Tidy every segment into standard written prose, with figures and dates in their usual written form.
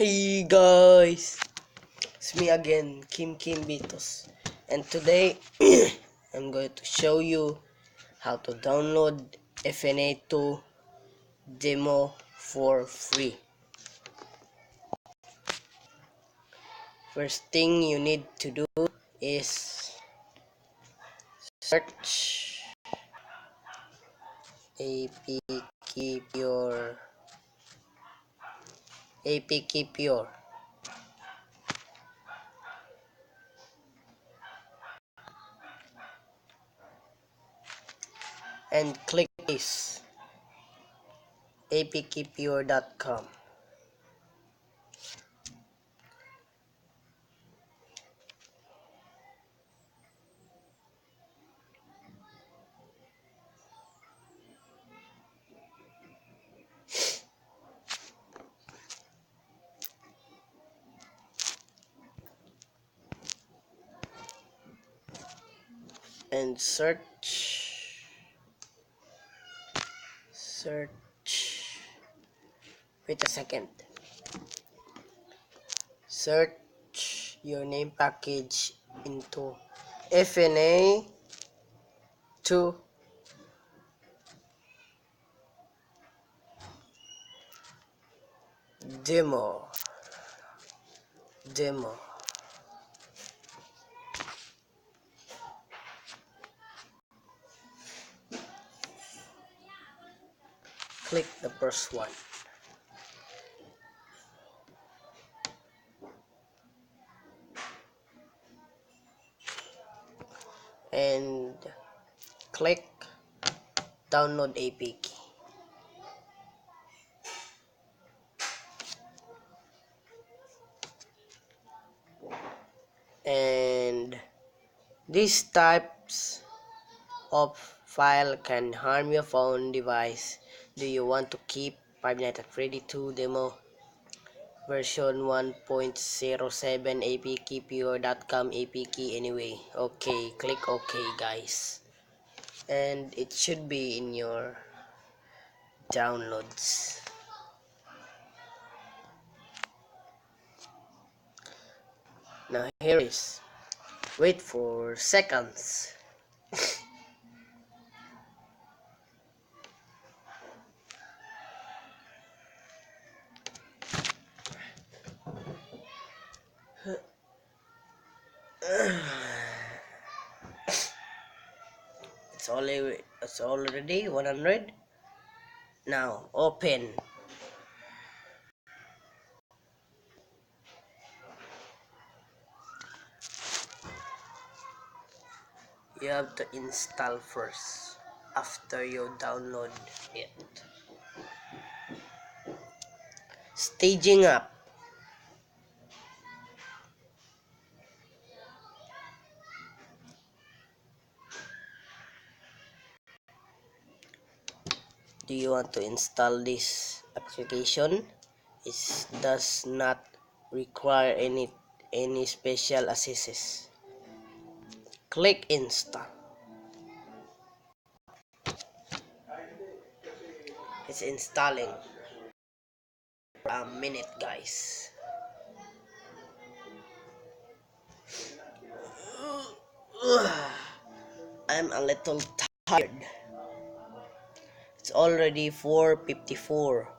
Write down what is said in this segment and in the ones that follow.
Hey guys, it's me again, Kim Bitos, and today I'm going to show you how to download FNA2 demo for free. First thing you need to do is search APK Pure and click this apkpure.com. and search wait a second. Search your name package into FNA2 demo. Click the first one and click download APK. And these types of file can harm your phone device. Do you want to keep Five Nights at Freddy 2 demo version 1.07 apkpure.com APK anyway? Okay, click OK guys, and it should be in your downloads. Now here is, wait for seconds. It's already 100. Now open. You have to install first after you download it. Staging up. Do you want to install this application? It does not require any special access. Click install. It's installing. A minute guys. I'm a little tired. It's already 4:54.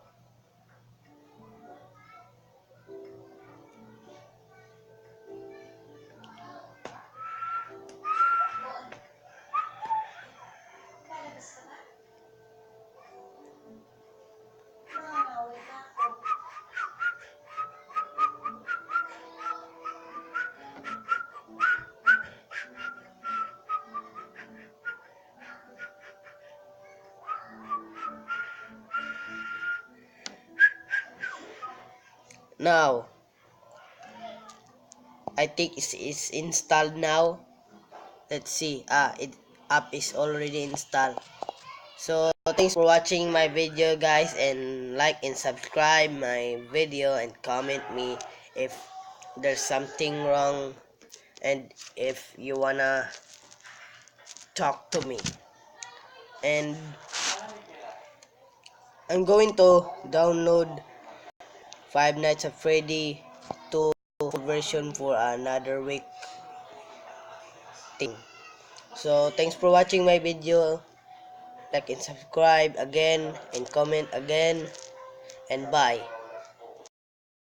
Now, I think it's installed now. Let's see. It app is already installed. So thanks for watching my video guys, and like and subscribe my video and comment me if there's something wrong and if you wanna talk to me. And I'm going to download Five Nights at Freddy 2 version for another week thing. So thanks for watching my video. Like and subscribe again and comment again, and bye.